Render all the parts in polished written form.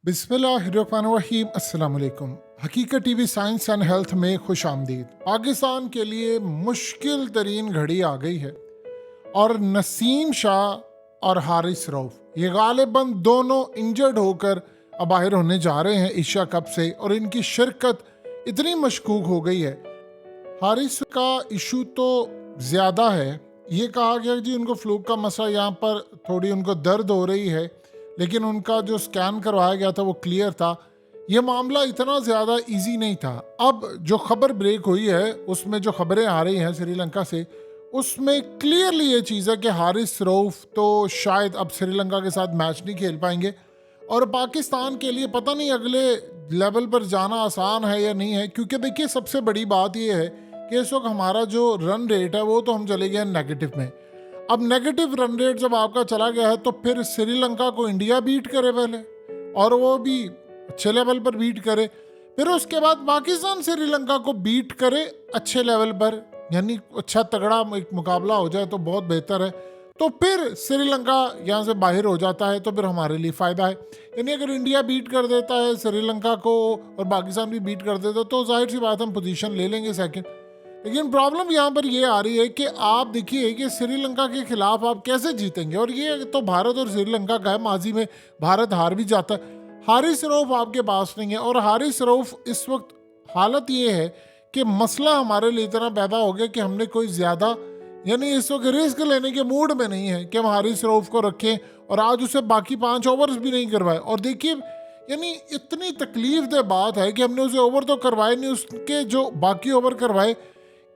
बिस्मिल्लाहिर्रहमानिर्रहीम। अस्सलाम वालेकुम। हकीकत टीवी साइंस एंड हेल्थ में खुश आमदीद। पाकिस्तान के लिए मुश्किल तरीन घड़ी आ गई है और नसीम शाह और हारिस रऊफ ये गालिबन दोनों इंजर्ड होकर अब बाहर होने जा रहे हैं एशिया कप से, और इनकी शिरकत इतनी मशकूक हो गई है। हारिस का इशू तो ज़्यादा है। ये कहा गया कि जी उनको फ्लूक का मसला, यहाँ पर थोड़ी उनको दर्द हो रही है, लेकिन उनका जो स्कैन करवाया गया था वो क्लियर था। ये मामला इतना ज़्यादा इजी नहीं था। अब जो खबर ब्रेक हुई है उसमें जो खबरें आ रही हैं श्रीलंका से, उसमें क्लियरली ये चीज़ है कि हारिस रऊफ तो शायद अब श्रीलंका के साथ मैच नहीं खेल पाएंगे, और पाकिस्तान के लिए पता नहीं अगले लेवल पर जाना आसान है या नहीं है। क्योंकि देखिए सबसे बड़ी बात ये है कि इस वक्त हमारा जो रन रेट है वो तो हम चले गए हैं नेगेटिव में। अब नेगेटिव रन रेट जब आपका चला गया है तो फिर श्रीलंका को इंडिया बीट करे पहले, और वो भी अच्छे लेवल पर बीट करे, फिर उसके बाद पाकिस्तान श्रीलंका को बीट करे अच्छे लेवल पर, यानी अच्छा तगड़ा एक मुकाबला हो जाए तो बहुत बेहतर है। तो फिर श्रीलंका यहाँ से बाहर हो जाता है तो फिर हमारे लिए फ़ायदा है। यानी अगर इंडिया बीट कर देता है श्रीलंका को और पाकिस्तान भी बीट कर देता तो जाहिर सी बात हम पोजीशन ले लेंगे सेकंड। लेकिन प्रॉब्लम यहाँ पर ये आ रही है कि आप देखिए कि श्रीलंका के खिलाफ आप कैसे जीतेंगे, और ये तो भारत और श्रीलंका का है। माजी में भारत हार भी जाता है। हारिस रऊफ आपके पास नहीं है, और हारिस रऊफ इस वक्त हालत ये है कि मसला हमारे लिए इतना पैदा हो गया कि हमने कोई ज़्यादा यानी इस वक्त रिस्क लेने के मूड में नहीं है कि हम हारिस रऊफ को रखें, और आज उसे बाकी 5 ओवर्स भी नहीं करवाए। और देखिए यानी इतनी तकलीफ दे बात है कि हमने उसे ओवर तो करवाए नहीं, उसके जो बाकी ओवर करवाए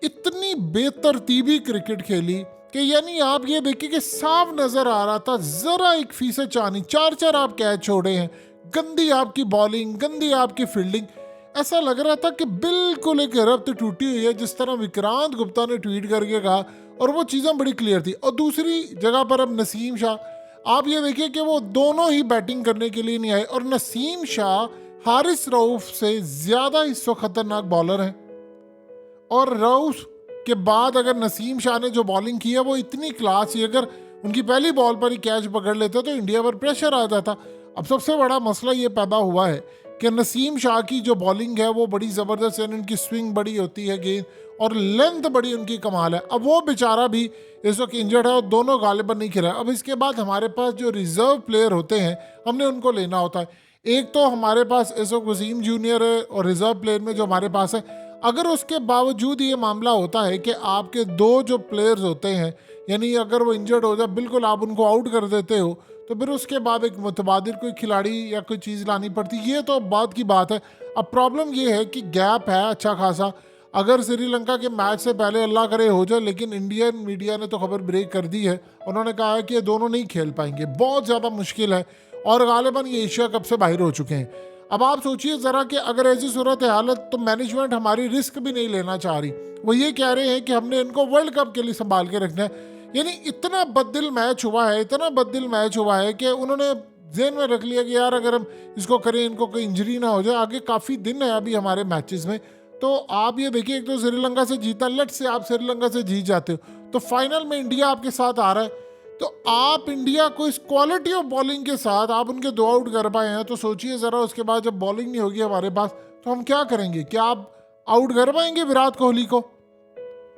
इतनी बेतरतीबी क्रिकेट खेली कि यानी आप ये देखिए कि साफ नजर आ रहा था जरा 1% चानी, 4 आप कैच छोड़े हैं, गंदी आपकी बॉलिंग, गंदी आपकी फील्डिंग। ऐसा लग रहा था कि बिल्कुल एक रब्त टूटी हुई है, जिस तरह विक्रांत गुप्ता ने ट्वीट करके कहा, और वो चीज़ें बड़ी क्लियर थी। और दूसरी जगह पर अब नसीम शाह, आप ये देखिए कि वो दोनों ही बैटिंग करने के लिए नहीं आए, और नसीम शाह हारिस रऊफ से ज़्यादा इस वक्त खतरनाक बॉलर हैं। और रऊफ के बाद अगर नसीम शाह ने जो बॉलिंग की है वो इतनी क्लास ही, अगर उनकी पहली बॉल पर ही कैच पकड़ लेते तो इंडिया पर प्रेशर आ जाता। अब सबसे बड़ा मसला ये पैदा हुआ है कि नसीम शाह की जो बॉलिंग है वो बड़ी ज़बरदस्त है, उनकी स्विंग बड़ी होती है गेंद, और लेंथ बड़ी उनकी कमाल है। अब वो बेचारा भी इस वक्त इंजर्ड है और दोनों गालिबन नहीं खेला। अब इसके बाद हमारे पास जो रिजर्व प्लेयर होते हैं हमने उनको लेना होता है। एक तो हमारे पास इस वक्त वसीम जूनियर है, और रिजर्व प्लेयर में जो हमारे पास है, अगर उसके बावजूद ये मामला होता है कि आपके 2 जो प्लेयर्स होते हैं, यानी अगर वो इंजर्ड हो जाए बिल्कुल आप उनको आउट कर देते हो, तो फिर उसके बाद एक मुतबादिल कोई खिलाड़ी या कोई चीज़ लानी पड़ती। ये तो बात की बात है। अब प्रॉब्लम ये है कि गैप है अच्छा खासा। अगर श्रीलंका के मैच से पहले अल्लाह करे हो जाए, लेकिन इंडियन मीडिया ने तो खबर ब्रेक कर दी है, उन्होंने कहा है कि ये दोनों नहीं खेल पाएंगे, बहुत ज़्यादा मुश्किल है, और गालिबन ये एशिया कप से बाहर हो चुके हैं। अब आप सोचिए ज़रा कि अगर ऐसी सूरत हालत, तो मैनेजमेंट हमारी रिस्क भी नहीं लेना चाह रही। वो ये कह रहे हैं कि हमने इनको वर्ल्ड कप के लिए संभाल के रखना है। यानी इतना बददिल मैच हुआ है, इतना बददिल मैच हुआ है कि उन्होंने जेहन में रख लिया कि यार अगर हम इसको करें, इनको कोई इंजरी ना हो जाए। आगे काफ़ी दिन है अभी हमारे मैचेस में, तो आप ये देखिए एक तो श्रीलंका से जीता, लेट से आप श्रीलंका से जीत जाते हो तो फाइनल में इंडिया आपके साथ आ रहा है, तो आप इंडिया को इस क्वालिटी ऑफ बॉलिंग के साथ आप उनके 2 आउट कर पाए हैं, तो सोचिए ज़रा उसके बाद जब बॉलिंग नहीं होगी हमारे पास तो हम क्या करेंगे? क्या आप आउट कर पाएंगे विराट कोहली को?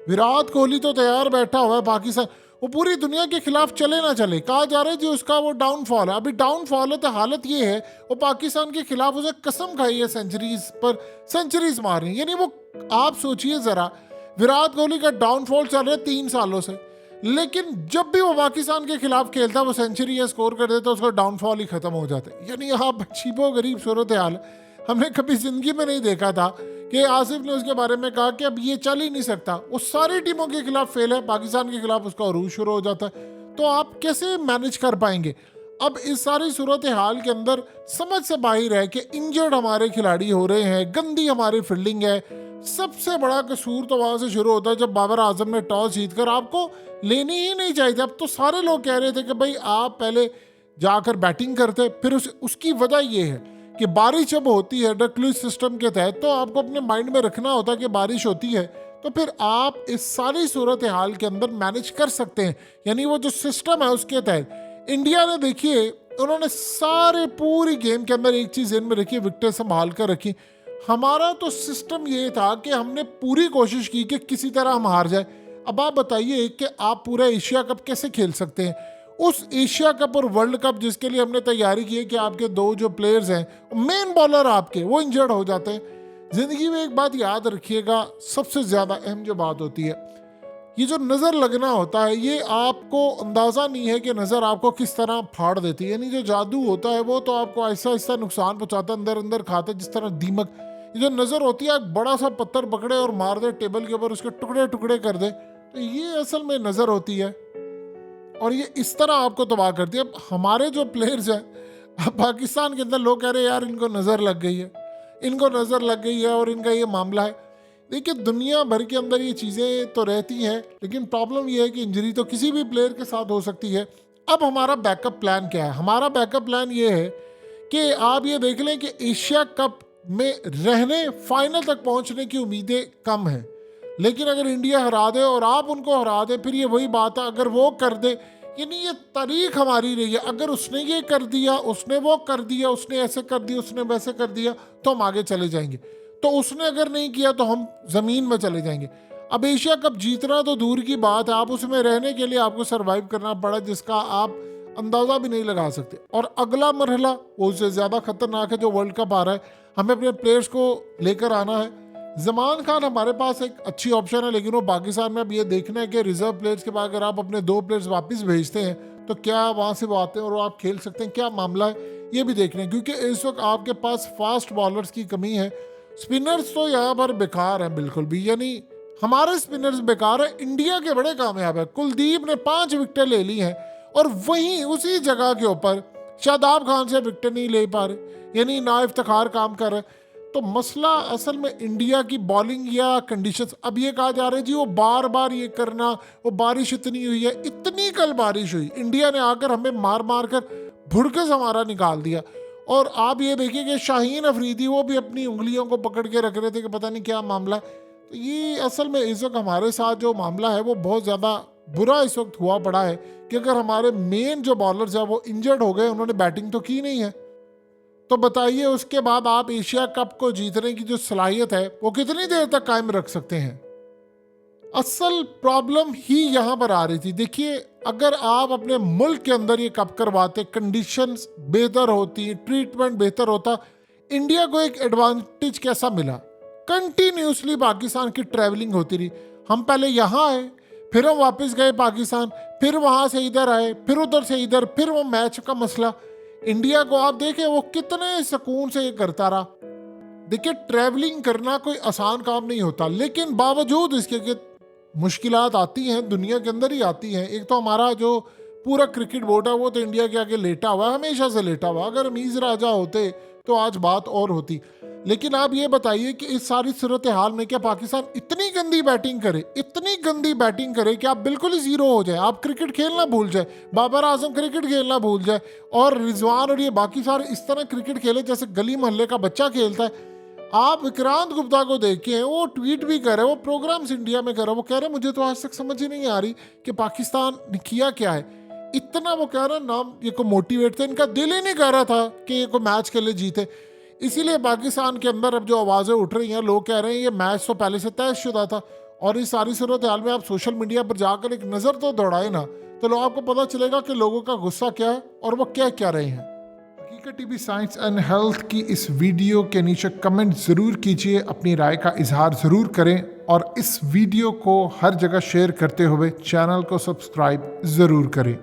विराट कोहली तो तैयार बैठा हुआ है पाकिस्तान, वो पूरी दुनिया के खिलाफ चले ना चले, कहा जा रहा है जी उसका वो डाउनफॉल है। अभी डाउनफॉल है तो हालत ये है वो पाकिस्तान के खिलाफ उसे कसम खाई है सेंचुरीज पर सेंचुरीज मारनी। यानी वो आप सोचिए ज़रा, विराट कोहली का डाउनफॉल चल रहा है 3 सालों से, लेकिन जब भी वो पाकिस्तान के खिलाफ खेलता वो सेंचुरी या स्कोर कर देता उसका डाउनफॉल ही खत्म हो जाता है। यानी आप अजीबो गरीब सूरत हाल है। हमने कभी जिंदगी में नहीं देखा था कि आसिफ ने उसके बारे में कहा कि अब ये चल ही नहीं सकता, वो सारी टीमों के खिलाफ फेल है, पाकिस्तान के खिलाफ उसका अरूज शुरू हो जाता है, तो आप कैसे मैनेज कर पाएंगे? अब इस सारी सूरत हाल के अंदर समझ से बाहर है कि इंजर्ड हमारे खिलाड़ी हो रहे हैं, गंदी हमारी फील्डिंग है। सबसे बड़ा कसूर तो वहाँ से शुरू होता है जब बाबर आजम ने टॉस जीतकर आपको लेनी ही नहीं चाहिए थी। अब तो सारे लोग कह रहे थे कि भाई आप पहले जाकर बैटिंग करते, फिर उसकी वजह ये है कि बारिश जब होती है डकलुइस सिस्टम के तहत, तो आपको अपने माइंड में रखना होता है कि बारिश होती है, तो फिर आप इस सारी सूरत हाल के अंदर मैनेज कर सकते हैं। यानी वो जो सिस्टम है उसके तहत इंडिया ने देखिए उन्होंने सारे पूरी गेम के अंदर एक चीज़ इनमें रखी, विकेट संभाल कर रखी। हमारा तो सिस्टम ये था कि हमने पूरी कोशिश की कि किसी तरह हम हार जाए। अब आप बताइए कि आप पूरा एशिया कप कैसे खेल सकते हैं? उस एशिया कप और वर्ल्ड कप जिसके लिए हमने तैयारी की है कि आपके दो जो प्लेयर्स हैं, मेन बॉलर आपके, वो इंजर्ड हो जाते हैं। ज़िंदगी में एक बात याद रखिएगा, सबसे ज़्यादा अहम जो बात होती है, ये जो नज़र लगना होता है, ये आपको अंदाज़ा नहीं है कि नज़र आपको किस तरह फाड़ देती है। यानी जो जादू होता है वो तो आपको ऐसा ऐसा नुकसान पहुँचाता है, अंदर अंदर खाता है, जिस तरह दीमक। ये जो नज़र होती है, एक बड़ा सा पत्थर पकड़े और मार दे टेबल के ऊपर, उसके टुकड़े टुकड़े कर दे, तो ये असल में नज़र होती है और ये इस तरह आपको तबाह करती है। अब हमारे जो प्लेयर्स हैं, अब पाकिस्तान के अंदर लोग कह रहे हैं यार इनको नज़र लग गई है, इनको नज़र लग गई है और इनका ये मामला है। देखिए, दुनिया भर के अंदर ये चीज़ें तो रहती हैं, लेकिन प्रॉब्लम ये है कि इंजरी तो किसी भी प्लेयर के साथ हो सकती है। अब हमारा बैकअप प्लान क्या है? हमारा बैकअप प्लान ये है कि आप ये देख लें कि एशिया कप में रहने, फाइनल तक पहुंचने की उम्मीदें कम हैं, लेकिन अगर इंडिया हरा दे और आप उनको हरा दे, फिर ये वही बात है, अगर वो कर दे, यानी ये तारीख हमारी रही है, अगर उसने ये कर दिया, उसने वो कर दिया, उसने ऐसे कर दिया, उसने वैसे कर दिया, तो हम आगे चले जाएंगे। तो उसने अगर नहीं किया तो हम ज़मीन में चले जाएंगे। अब एशिया कप जीतना तो दूर की बात है, आप उसमें रहने के लिए आपको सर्वाइव करना पड़ा, जिसका आप अंदाज़ा भी नहीं लगा सकते। और अगला मरहला वो उससे ज़्यादा खतरनाक है, जो वर्ल्ड कप आ रहा है। हमें अपने प्लेयर्स को लेकर आना है। जमान खान हमारे पास एक अच्छी ऑप्शन है, लेकिन वो पाकिस्तान में अब ये देखना है कि रिजर्व प्लेयर्स के बाद अगर आप अपने 2 प्लेयर्स वापस भेजते हैं तो क्या वहाँ से वो आते हैं और आप खेल सकते हैं, क्या मामला है, ये भी देखना है। क्योंकि इस वक्त आपके पास फास्ट बॉलर्स की कमी है। स्पिनर्स तो यहाँ पर बेकार हैं बिल्कुल भी, यानी हमारे स्पिनर्स बेकार है। इंडिया के बड़े कामयाब है। कुलदीप ने 5 विकेटें ले ली हैं और वहीं उसी जगह के ऊपर शादाब खान से विकेटें नहीं ले पा रहे, यानी ना इफ्तिखार काम कर रहे। तो मसला असल में इंडिया की बॉलिंग या कंडीशंस। अब ये कहा जा रहा है जी वो बार बार ये करना, वो बारिश इतनी हुई है, इतनी कल बारिश हुई, इंडिया ने आकर हमें मार मार कर भुड़कस हमारा निकाल दिया। और आप ये देखिए कि शाहीन अफरीदी वो भी अपनी उंगलियों को पकड़ के रख रहे थे कि पता नहीं क्या मामला है। तो ये असल में इस वक्त हमारे साथ जो मामला है वो बहुत ज़्यादा बुरा इस वक्त हुआ पड़ा है कि अगर हमारे मेन जो बॉलर्स हैं वो इंजर्ड हो गए, उन्होंने बैटिंग तो की नहीं है, तो बताइए उसके बाद आप एशिया कप को जीतने की जो सलाहियत है वो कितनी देर तक कायम रख सकते हैं? असल प्रॉब्लम ही यहाँ पर आ रही थी। देखिए, अगर आप अपने मुल्क के अंदर ये कप करवाते, कंडीशंस बेहतर होती, ट्रीटमेंट बेहतर होता, इंडिया को एक एडवांटेज कैसा मिला? कंटिन्यूसली पाकिस्तान की ट्रैवलिंग होती रही। हम पहले यहाँ आए, फिर हम वापस गए पाकिस्तान, फिर वहाँ से इधर आए, फिर उधर से इधर, फिर वो मैच का मसला। इंडिया को आप देखें वो कितने सुकून से ये करता रहा। देखिए, ट्रैवलिंग करना कोई आसान काम नहीं होता, लेकिन बावजूद इसके कि मुश्किलात आती हैं, दुनिया के अंदर ही आती हैं। एक तो हमारा जो पूरा क्रिकेट बोर्ड है वो तो इंडिया के आगे लेटा हुआ है, हमेशा से लेटा हुआ। अगर अमीज राजा होते तो आज बात और होती। लेकिन आप ये बताइए कि इस सारी सूरत हाल में क्या पाकिस्तान इतनी गंदी बैटिंग करे, इतनी गंदी बैटिंग करे कि आप बिल्कुल ही जीरो हो जाए, आप क्रिकेट खेलना भूल जाए, बाबर आजम क्रिकेट खेलना भूल जाए और रिजवान और ये बाकी सारे इस तरह क्रिकेट खेले जैसे गली मोहल्ले का बच्चा खेलता है। आप विक्रांत गुप्ता को देखें, वो ट्वीट भी कर रहे, वो प्रोग्राम्स इंडिया में कर रहे, वो कह रहे मुझे तो आज तक समझ ही नहीं आ रही कि पाकिस्तान ने किया क्या है। इतना वो कह रहा नाम ये को मोटिवेट थे, इनका दिल ही नहीं कर रहा था कि ये को मैच के लिए जीते। इसीलिए पाकिस्तान के अंदर अब जो आवाज़ें उठ रही हैं, लोग कह रहे हैं ये मैच तो पहले से तयशुदा था। और इस सारी सूरत हाल में आप सोशल मीडिया पर जाकर एक नज़र तो दौड़ाए ना, तो आपको पता चलेगा कि लोगों का गुस्सा क्या है और वो क्या क्या रहे हैं। हकीकत टीवी साइंस एंड हेल्थ की इस वीडियो के नीचे कमेंट ज़रूर कीजिए, अपनी राय का इजहार ज़रूर करें और इस वीडियो को हर जगह शेयर करते हुए चैनल को सब्सक्राइब ज़रूर करें।